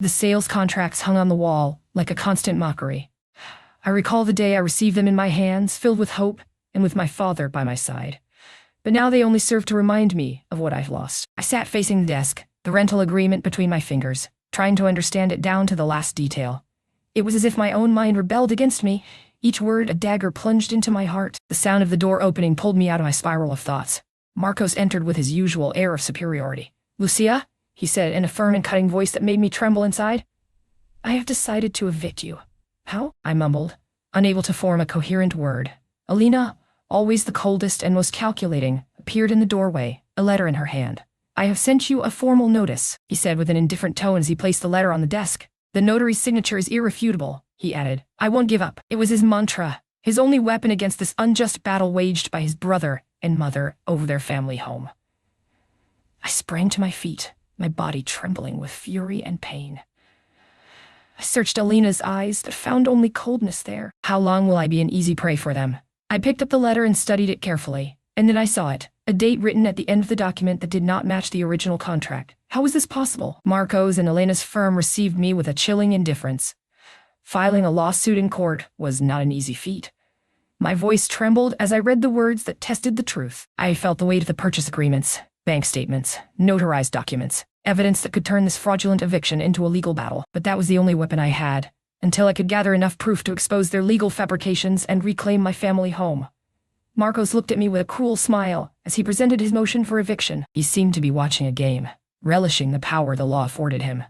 The sales contracts hung on the wall, like a constant mockery. I recall the day I received them in my hands, filled with hope, and with my father by my side. But now they only serve to remind me of what I've lost. I sat facing the desk, the rental agreement between my fingers, trying to understand it down to the last detail. It was as if my own mind rebelled against me, each word a dagger plunged into my heart. The sound of the door opening pulled me out of my spiral of thoughts. Marcos entered with his usual air of superiority. "Lucia," he said in a firm and cutting voice that made me tremble inside, "I have decided to evict you." "How?" I mumbled, unable to form a coherent word. Alina, always the coldest and most calculating, appeared in the doorway, a letter in her hand. "I have sent you a formal notice," he said with an indifferent tone as he placed the letter on the desk. "The notary's signature is irrefutable," he added. "I won't give up." It was his mantra, his only weapon against this unjust battle waged by his brother and mother over their family home. I sprang to my feet, my body trembling with fury and pain. I searched Alina's eyes, but found only coldness there. How long will I be an easy prey for them? I picked up the letter and studied it carefully, and then I saw it, a date written at the end of the document that did not match the original contract. How was this possible? Marcos and Elena's firm received me with a chilling indifference. Filing a lawsuit in court was not an easy feat. My voice trembled as I read the words that tested the truth. I felt the weight of the purchase agreements, bank statements, notarized documents, evidence that could turn this fraudulent eviction into a legal battle. But that was the only weapon I had, until I could gather enough proof to expose their legal fabrications and reclaim my family home. Marcos looked at me with a cruel smile as he presented his motion for eviction. He seemed to be watching a game, relishing the power the law afforded him.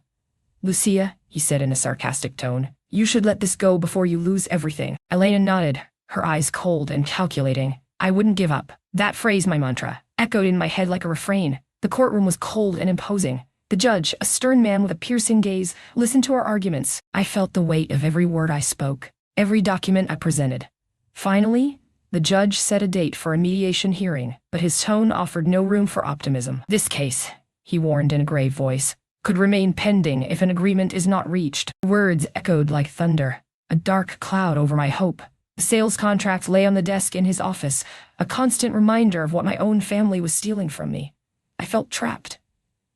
"Lucia," he said in a sarcastic tone, "you should let this go before you lose everything." Elena nodded, her eyes cold and calculating. I wouldn't give up. That phrase, my mantra, echoed in my head like a refrain. The courtroom was cold and imposing. The judge, a stern man with a piercing gaze, listened to our arguments. I felt the weight of every word I spoke, every document I presented. Finally, the judge set a date for a mediation hearing, but his tone offered no room for optimism. "This case," he warned in a grave voice, "could remain pending if an agreement is not reached." Words echoed like thunder, a dark cloud over my hope. The sales contract lay on the desk in his office, a constant reminder of what my own family was stealing from me. I felt trapped,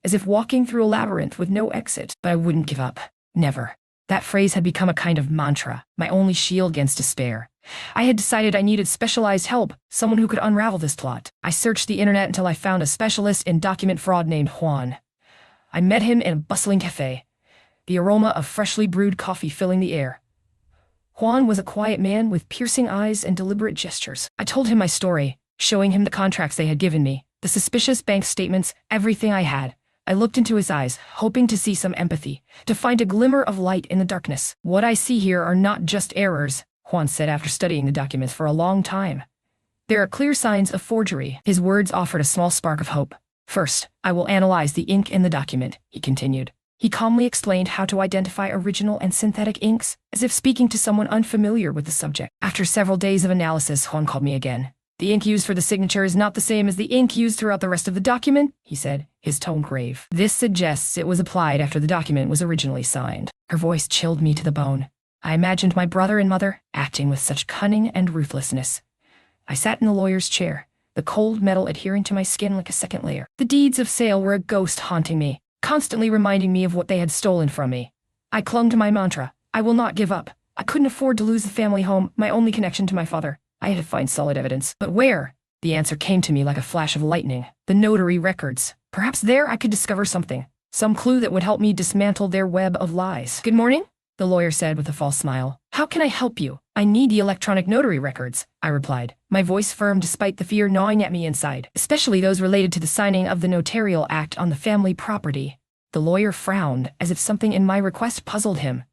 as if walking through a labyrinth with no exit. But I wouldn't give up. Never. That phrase had become a kind of mantra, my only shield against despair. I had decided I needed specialized help, someone who could unravel this plot. I searched the internet until I found a specialist in document fraud named Juan. I met him in a bustling cafe, the aroma of freshly brewed coffee filling the air. Juan was a quiet man with piercing eyes and deliberate gestures. I told him my story, showing him the contracts they had given me, the suspicious bank statements, everything I had. I looked into his eyes, hoping to see some empathy, to find a glimmer of light in the darkness. "What I see here are not just errors," Juan said after studying the documents for a long time. "There are clear signs of forgery." His words offered a small spark of hope. "First, I will analyze the ink in the document," he continued. He calmly explained how to identify original and synthetic inks, as if speaking to someone unfamiliar with the subject. After several days of analysis, Juan called me again. "The ink used for the signature is not the same as the ink used throughout the rest of the document," he said, his tone grave. "This suggests it was applied after the document was originally signed." Her voice chilled me to the bone. I imagined my brother and mother acting with such cunning and ruthlessness. I sat in the lawyer's chair, the cold metal adhering to my skin like a second layer. The deeds of sale were a ghost haunting me, constantly reminding me of what they had stolen from me. I clung to my mantra, I will not give up. I couldn't afford to lose the family home, my only connection to my father. I had to find solid evidence. But where? The answer came to me like a flash of lightning. The notary records. Perhaps there I could discover something. Some clue that would help me dismantle their web of lies. "Good morning," the lawyer said with a false smile. "How can I help you?" "I need the electronic notary records," I replied, my voice firm despite the fear gnawing at me inside, especially those related to the signing of the notarial act on the family property. The lawyer frowned, as if something in my request puzzled him.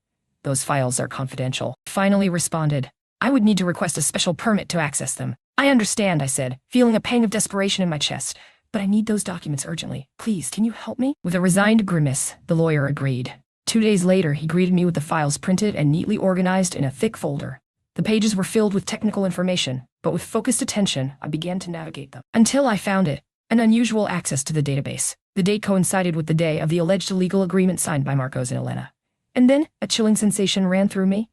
"Those files are confidential," he finally responded. "I would need to request a special permit to access them." "I understand," I said, feeling a pang of desperation in my chest. "But I need those documents urgently. Please, can you help me?" With a resigned grimace, the lawyer agreed. 2 days later, he greeted me with the files printed and neatly organized in a thick folder. The pages were filled with technical information, but with focused attention, I began to navigate them. Until I found it, an unusual access to the database. The date coincided with the day of the alleged illegal agreement signed by Marcos and Elena. And then, a chilling sensation ran through me.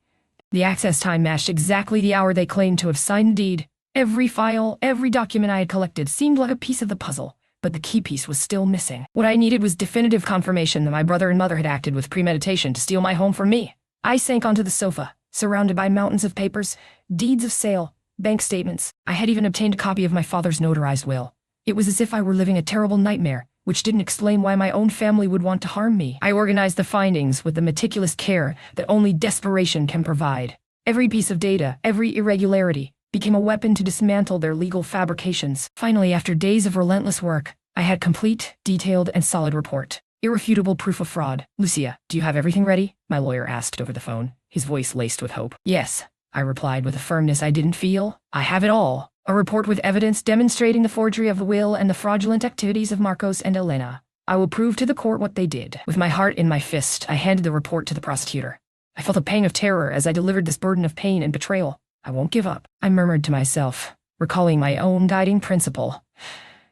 The access time matched exactly the hour they claimed to have signed the deed. Every file, every document I had collected seemed like a piece of the puzzle, but the key piece was still missing. What I needed was definitive confirmation that my brother and mother had acted with premeditation to steal my home from me. I sank onto the sofa, surrounded by mountains of papers, deeds of sale, bank statements. I had even obtained a copy of my father's notarized will. It was as if I were living a terrible nightmare, which didn't explain why my own family would want to harm me. I organized the findings with the meticulous care that only desperation can provide. Every piece of data, every irregularity, became a weapon to dismantle their legal fabrications. Finally, after days of relentless work, I had complete, detailed, and solid report. Irrefutable proof of fraud. Lucia, do you have everything ready? My lawyer asked over the phone, his voice laced with hope. Yes, I replied with a firmness I didn't feel. I have it all. A report with evidence demonstrating the forgery of the will and the fraudulent activities of Marcos and Elena. I will prove to the court what they did. With my heart in my fist, I handed the report to the prosecutor. I felt a pang of terror as I delivered this burden of pain and betrayal. I won't give up, I murmured to myself, recalling my own guiding principle.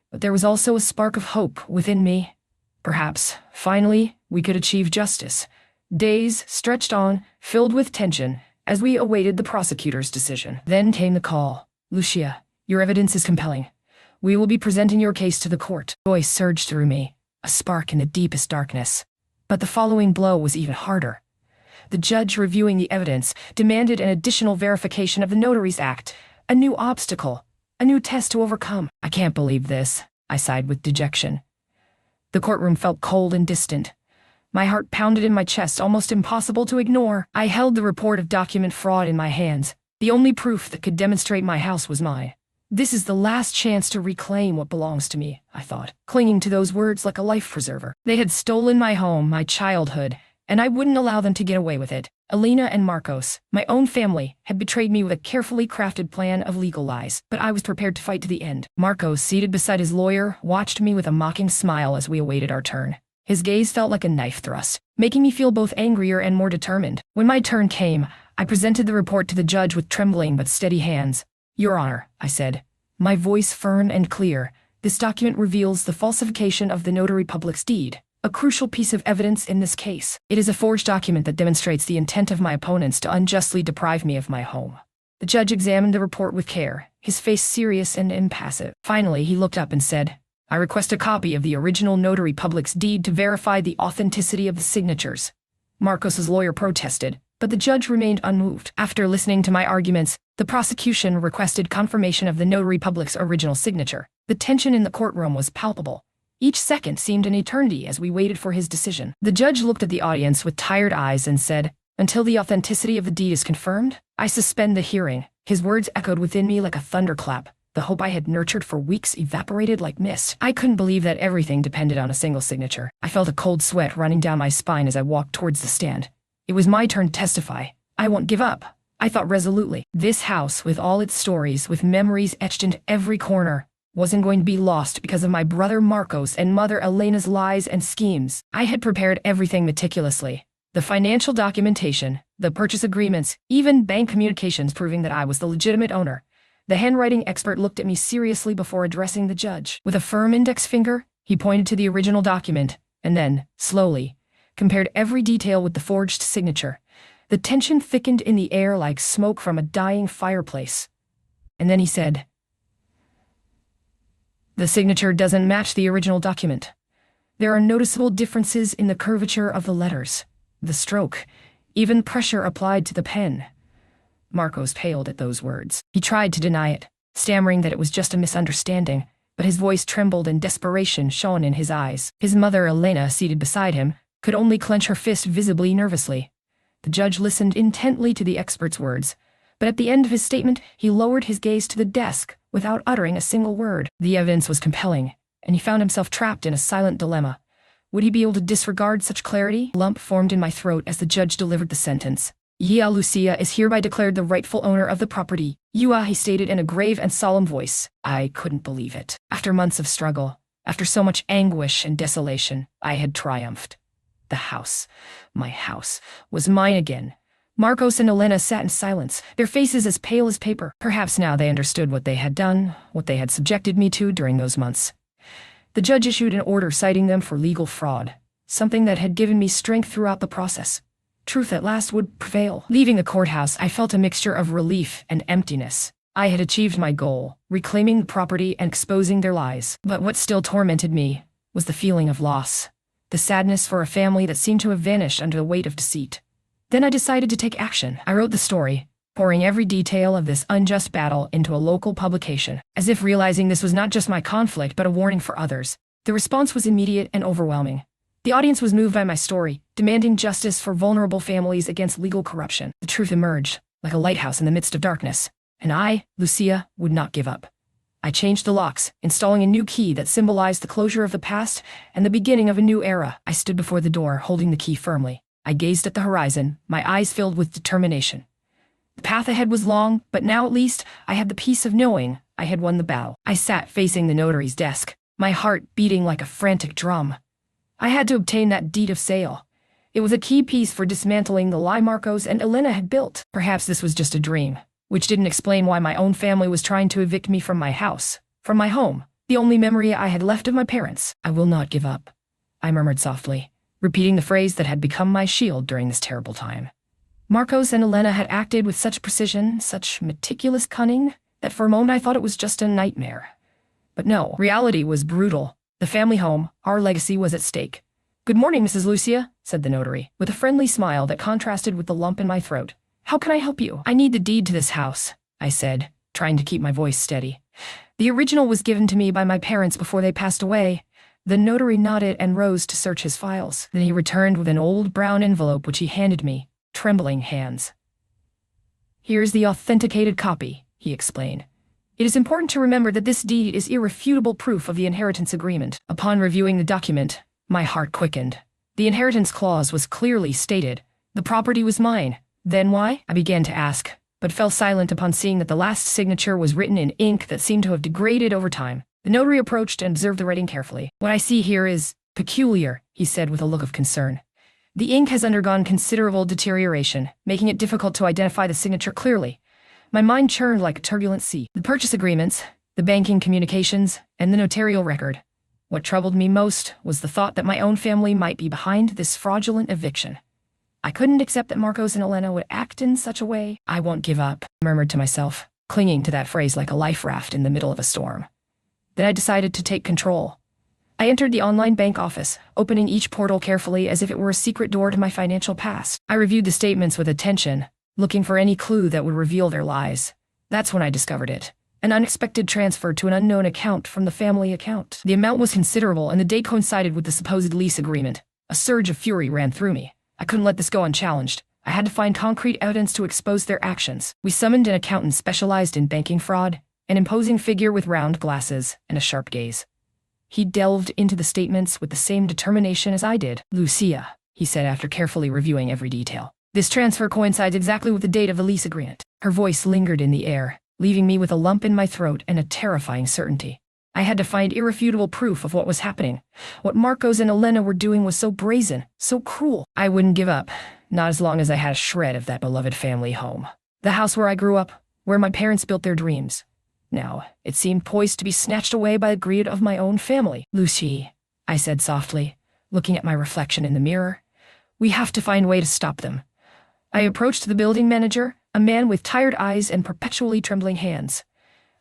But there was also a spark of hope within me. Perhaps, finally, we could achieve justice. Days stretched on, filled with tension, as we awaited the prosecutor's decision. Then came the call. Lucia, your evidence is compelling. We will be presenting your case to the court. A voice surged through me, a spark in the deepest darkness. But the following blow was even harder. The judge reviewing the evidence demanded an additional verification of the Notary's Act, a new obstacle, a new test to overcome. I can't believe this, I sighed with dejection. The courtroom felt cold and distant. My heart pounded in my chest, almost impossible to ignore. I held the report of document fraud in my hands. The only proof that could demonstrate my house was mine. This is the last chance to reclaim what belongs to me, I thought, clinging to those words like a life preserver. They had stolen my home, my childhood, and I wouldn't allow them to get away with it. Elena and Marcos, my own family, had betrayed me with a carefully crafted plan of legal lies, but I was prepared to fight to the end. Marcos, seated beside his lawyer, watched me with a mocking smile as we awaited our turn. His gaze felt like a knife thrust, making me feel both angrier and more determined. When my turn came, I presented the report to the judge with trembling but steady hands. Your Honor, I said, my voice firm and clear, this document reveals the falsification of the notary public's deed, a crucial piece of evidence in this case. It is a forged document that demonstrates the intent of my opponents to unjustly deprive me of my home. The judge examined the report with care, his face serious and impassive. Finally, he looked up and said, I request a copy of the original notary public's deed to verify the authenticity of the signatures. Marcos's lawyer protested, but the judge remained unmoved. After listening to my arguments, the prosecution requested confirmation of the notary public's original signature. The tension in the courtroom was palpable. Each second seemed an eternity as we waited for his decision. The judge looked at the audience with tired eyes and said, Until the authenticity of the deed is confirmed, I suspend the hearing. His words echoed within me like a thunderclap. The hope I had nurtured for weeks evaporated like mist. I couldn't believe that everything depended on a single signature. I felt a cold sweat running down my spine as I walked towards the stand. It was my turn to testify. I won't give up, I thought resolutely. This house, with all its stories, with memories etched into every corner, wasn't going to be lost because of my brother Marcos and mother Elena's lies and schemes. I had prepared everything meticulously. The financial documentation, the purchase agreements, even bank communications proving that I was the legitimate owner. The handwriting expert looked at me seriously before addressing the judge. With a firm index finger, he pointed to the original document, and then, slowly, compared every detail with the forged signature. The tension thickened in the air like smoke from a dying fireplace. And then he said, The signature doesn't match the original document. There are noticeable differences in the curvature of the letters, the stroke, even pressure applied to the pen. Marcos paled at those words. He tried to deny it, stammering that it was just a misunderstanding, but his voice trembled and desperation shone in his eyes. His mother, Elena, seated beside him, could only clench her fist visibly nervously. The judge listened intently to the expert's words, but at the end of his statement, he lowered his gaze to the desk without uttering a single word. The evidence was compelling, and he found himself trapped in a silent dilemma. Would he be able to disregard such clarity? A lump formed in my throat as the judge delivered the sentence. Lucia is hereby declared the rightful owner of the property. He stated in a grave and solemn voice. I couldn't believe it. After months of struggle, after so much anguish and desolation, I had triumphed. The house, my house, was mine again. Marcos and Elena sat in silence, their faces as pale as paper. Perhaps now they understood what they had done, what they had subjected me to during those months. The judge issued an order citing them for legal fraud, something that had given me strength throughout the process. Truth at last would prevail. Leaving the courthouse, I felt a mixture of relief and emptiness. I had achieved my goal, reclaiming the property and exposing their lies. But what still tormented me was the feeling of loss, the sadness for a family that seemed to have vanished under the weight of deceit. Then I decided to take action. I wrote the story, pouring every detail of this unjust battle into a local publication, as if realizing this was not just my conflict but a warning for others. The response was immediate and overwhelming. The audience was moved by my story, demanding justice for vulnerable families against legal corruption. The truth emerged, like a lighthouse in the midst of darkness. And I, Lucia, would not give up. I changed the locks, installing a new key that symbolized the closure of the past and the beginning of a new era. I stood before the door, holding the key firmly. I gazed at the horizon, my eyes filled with determination. The path ahead was long, but now at least I had the peace of knowing I had won the battle. I sat facing the notary's desk, my heart beating like a frantic drum. I had to obtain that deed of sale. It was a key piece for dismantling the lie Marcos and Elena had built. Perhaps this was just a dream, which didn't explain why my own family was trying to evict me from my house, from my home, the only memory I had left of my parents. I will not give up, I murmured softly, repeating the phrase that had become my shield during this terrible time. Marcos and Elena had acted with such precision, such meticulous cunning, that for a moment I thought it was just a nightmare. But no, reality was brutal. The family home, our legacy, was at stake. "Good morning, Mrs. Lucia," said the notary, with a friendly smile that contrasted with the lump in my throat. "How can I help you?" "I need the deed to this house," I said, trying to keep my voice steady. "The original was given to me by my parents before they passed away." The notary nodded and rose to search his files. Then he returned with an old brown envelope which he handed me, trembling hands. "Here's the authenticated copy," he explained. "It is important to remember that this deed is irrefutable proof of the inheritance agreement." Upon reviewing the document, my heart quickened. The inheritance clause was clearly stated. The property was mine. Then why? I began to ask, but fell silent upon seeing that the last signature was written in ink that seemed to have degraded over time. The notary approached and observed the writing carefully. "What I see here is peculiar," he said with a look of concern. "The ink has undergone considerable deterioration, making it difficult to identify the signature clearly." My mind churned like a turbulent sea. The purchase agreements, the banking communications, and the notarial record. What troubled me most was the thought that my own family might be behind this fraudulent eviction. I couldn't accept that Marcos and Elena would act in such a way. "I won't give up," I murmured to myself, clinging to that phrase like a life raft in the middle of a storm. Then I decided to take control. I entered the online bank office, opening each portal carefully as if it were a secret door to my financial past. I reviewed the statements with attention, looking for any clue that would reveal their lies. That's when I discovered it. An unexpected transfer to an unknown account from the family account. The amount was considerable, and the date coincided with the supposed lease agreement. A surge of fury ran through me. I couldn't let this go unchallenged. I had to find concrete evidence to expose their actions. We summoned an accountant specialized in banking fraud, an imposing figure with round glasses and a sharp gaze. He delved into the statements with the same determination as I did. "Lucia," he said after carefully reviewing every detail, "this transfer coincides exactly with the date of the lease agreement." Her voice lingered in the air, leaving me with a lump in my throat and a terrifying certainty. I had to find irrefutable proof of what was happening. What Marcos and Elena were doing was so brazen, so cruel. I wouldn't give up, not as long as I had a shred of that beloved family home. The house where I grew up, where my parents built their dreams. Now, it seemed poised to be snatched away by the greed of my own family. "Lucy," I said softly, looking at my reflection in the mirror, "we have to find a way to stop them." I approached the building manager, a man with tired eyes and perpetually trembling hands.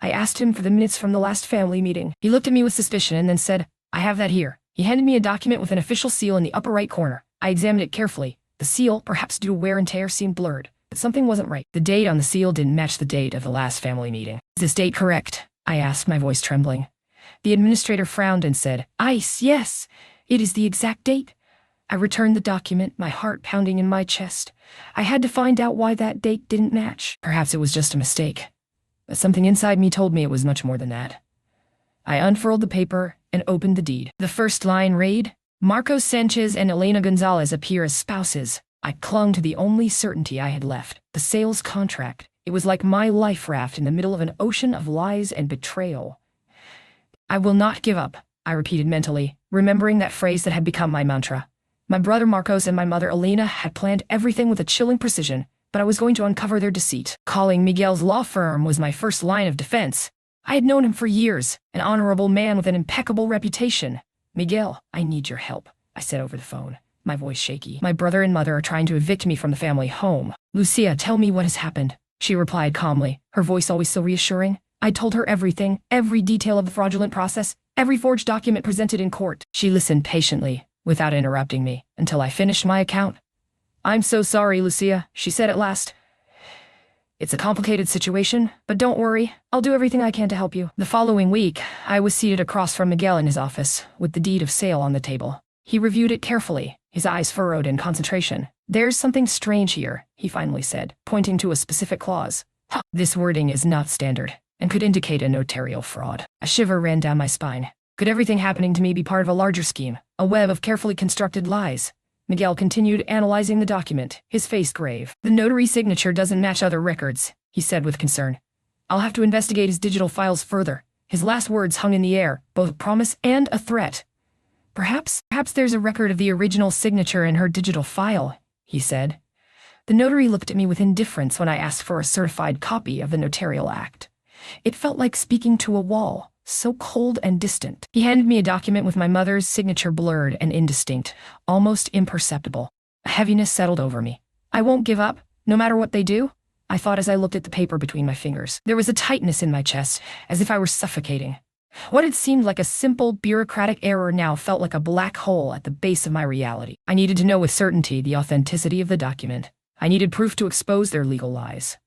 I asked him for the minutes from the last family meeting. He looked at me with suspicion and then said, "I have that here." He handed me a document with an official seal in the upper right corner. I examined it carefully. The seal, perhaps due to wear and tear, seemed blurred, but something wasn't right. The date on the seal didn't match the date of the last family meeting. "Is this date correct?" I asked, my voice trembling. The administrator frowned and said, Yes, it is the exact date." I returned the document, my heart pounding in my chest. I had to find out why that date didn't match. Perhaps it was just a mistake. But something inside me told me it was much more than that. I unfurled the paper and opened the deed. The first line read, "Marcos Sanchez and Elena Gonzalez appear as spouses." I clung to the only certainty I had left, the sales contract. It was like my life raft in the middle of an ocean of lies and betrayal. "I will not give up," I repeated mentally, remembering that phrase that had become my mantra. My brother Marcos and my mother Elena had planned everything with a chilling precision, but I was going to uncover their deceit. Calling Miguel's law firm was my first line of defense. I had known him for years, an honorable man with an impeccable reputation. "Miguel, I need your help," I said over the phone, my voice shaky. "My brother and mother are trying to evict me from the family home. Lucia, tell me what has happened. she replied calmly, her voice always so reassuring. I told her everything, every detail of the fraudulent process, every forged document presented in court. She listened patiently, without interrupting me, until I finished my account. I'm so sorry, Lucia, she said at last. It's a complicated situation, but don't worry, I'll do everything I can to help you. The following week, I was seated across from Miguel in his office, with the deed of sale on the table. He reviewed it carefully, his eyes furrowed in concentration. There's something strange here, he finally said, pointing to a specific clause. This wording is not standard, and could indicate a notarial fraud. A shiver ran down my spine. Could everything happening to me be part of a larger scheme, a web of carefully constructed lies? Miguel continued analyzing the document, his face grave. The notary signature doesn't match other records, he said with concern. I'll have to investigate his digital files further. His last words hung in the air, both a promise and a threat. Perhaps there's a record of the original signature in her digital file, he said. The notary looked at me with indifference when I asked for a certified copy of the notarial act. It felt like speaking to a wall, so cold and distant. He handed me a document with my mother's signature blurred and indistinct, almost imperceptible. A heaviness settled over me. I won't give up, no matter what they do, I thought as I looked at the paper between my fingers. There was a tightness in my chest, as if I were suffocating. What had seemed like a simple bureaucratic error now felt like a black hole at the base of my reality. I needed to know with certainty the authenticity of the document. I needed proof to expose their legal lies.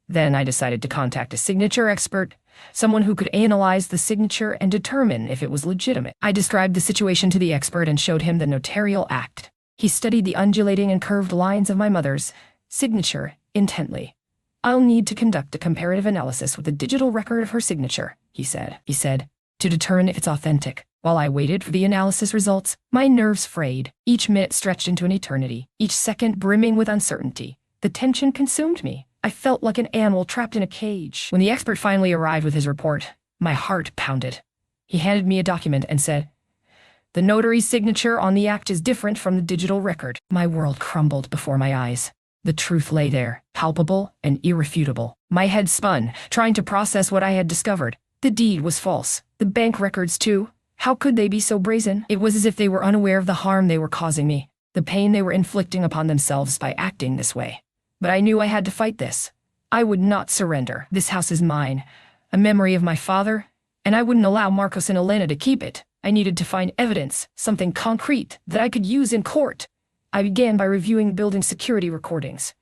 Then I decided to contact a signature expert, someone who could analyze the signature and determine if it was legitimate. I described the situation to the expert and showed him the notarial act. He studied the undulating and curved lines of my mother's signature intently. I'll need to conduct a comparative analysis with the digital record of her signature, he said, to determine if it's authentic. While I waited for the analysis results, my nerves frayed. Each minute stretched into an eternity, each second brimming with uncertainty. The tension consumed me. I felt like an animal trapped in a cage. When the expert finally arrived with his report, my heart pounded. He handed me a document and said, "The notary's signature on the act is different from the digital record." My world crumbled before my eyes. The truth lay there, palpable and irrefutable. My head spun, trying to process what I had discovered. The deed was false. The bank records, too. How could they be so brazen? It was as if they were unaware of the harm they were causing me, the pain they were inflicting upon themselves by acting this way. But I knew I had to fight this. I would not surrender. This house is mine, a memory of my father, and I wouldn't allow Marcos and Elena to keep it. I needed to find evidence, something concrete, that I could use in court. I began by reviewing building security recordings.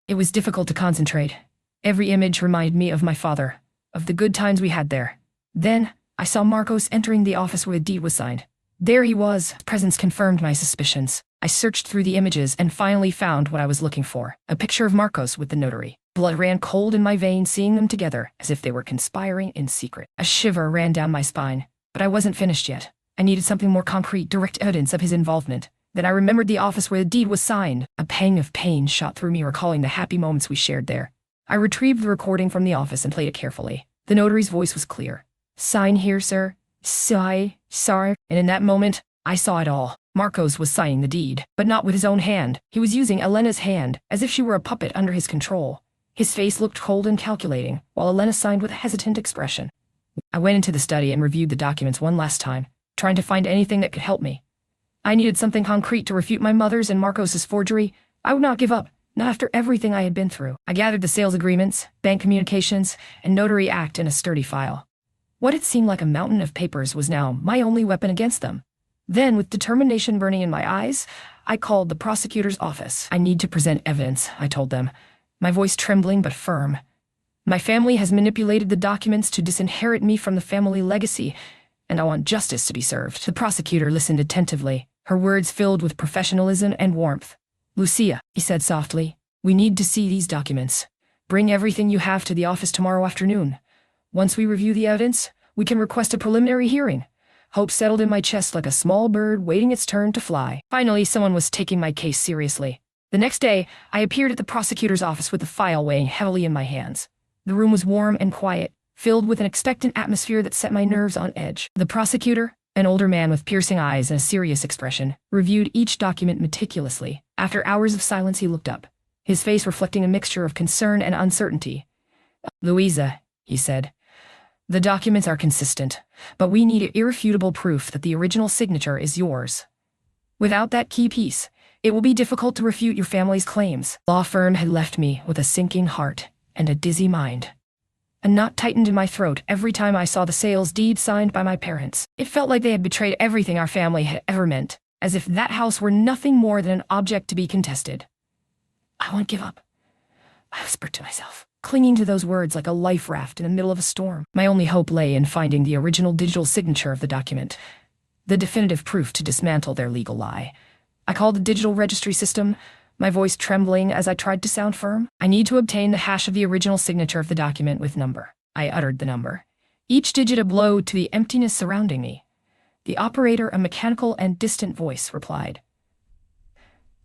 It was difficult to concentrate. Every image reminded me of my father, of the good times we had there. Then, I saw Marcos entering the office where the deed was signed. There he was. His presence confirmed my suspicions. I searched through the images and finally found what I was looking for, a picture of Marcos with the notary. Blood ran cold in my veins seeing them together, as if they were conspiring in secret. A shiver ran down my spine, but I wasn't finished yet. I needed something more concrete, direct evidence of his involvement. Then I remembered the office where the deed was signed. A pang of pain shot through me, recalling the happy moments we shared there. I retrieved the recording from the office and played it carefully. The notary's voice was clear. "Sign here, sir. Sorry. And in that moment, I saw it all. Marcos was signing the deed, but not with his own hand. He was using Elena's hand, as if she were a puppet under his control. His face looked cold and calculating, while Elena signed with a hesitant expression. I went into the study and reviewed the documents one last time, trying to find anything that could help me. I needed something concrete to refute my mother's and Marcos's forgery. I would not give up, not after everything I had been through. I gathered the sales agreements, bank communications, and notary act in a sturdy file. What had seemed like a mountain of papers was now my only weapon against them. Then, with determination burning in my eyes, I called the prosecutor's office. "I need to present evidence," I told them, my voice trembling but firm. "My family has manipulated the documents to disinherit me from the family legacy, and I want justice to be served." The prosecutor listened attentively, her words filled with professionalism and warmth. "Lucia," he said softly, "we need to see these documents. Bring everything you have to the office tomorrow afternoon. Once we review the evidence, we can request a preliminary hearing." Hope settled in my chest like a small bird waiting its turn to fly. Finally, someone was taking my case seriously. The next day, I appeared at the prosecutor's office with the file weighing heavily in my hands. The room was warm and quiet, filled with an expectant atmosphere that set my nerves on edge. The prosecutor, an older man with piercing eyes and a serious expression, reviewed each document meticulously. After hours of silence, he looked up, his face reflecting a mixture of concern and uncertainty. "Louisa," he said, "the documents are consistent, but we need irrefutable proof that the original signature is yours. Without that key piece, it will be difficult to refute your family's claims." The law firm had left me with a sinking heart, and a dizzy mind. A knot tightened in my throat every time I saw the sales deed signed by my parents. It felt like they had betrayed everything our family had ever meant, as if that house were nothing more than an object to be contested. I won't give up, I whispered to myself, clinging to those words like a life raft in the middle of a storm. My only hope lay in finding the original digital signature of the document, the definitive proof to dismantle their legal lie. I called the digital registry system, my voice trembling as I tried to sound firm. I need to obtain the hash of the original signature of the document with number. I uttered the number, each digit a blow to the emptiness surrounding me. The operator, a mechanical and distant voice, replied.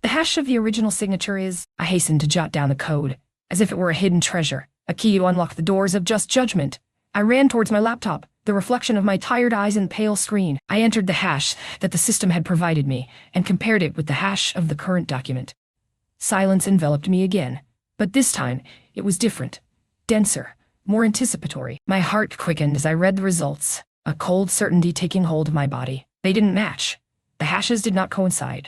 The hash of the original signature is... I hastened to jot down the code, as if it were a hidden treasure, a key to unlock the doors of just judgment. I ran towards my laptop, the reflection of my tired eyes in the pale screen. I entered the hash that the system had provided me, and compared it with the hash of the current document. Silence enveloped me again, but this time it was different, denser, more anticipatory. My heart quickened as I read the results, a cold certainty taking hold of my body. They didn't match. The hashes did not coincide.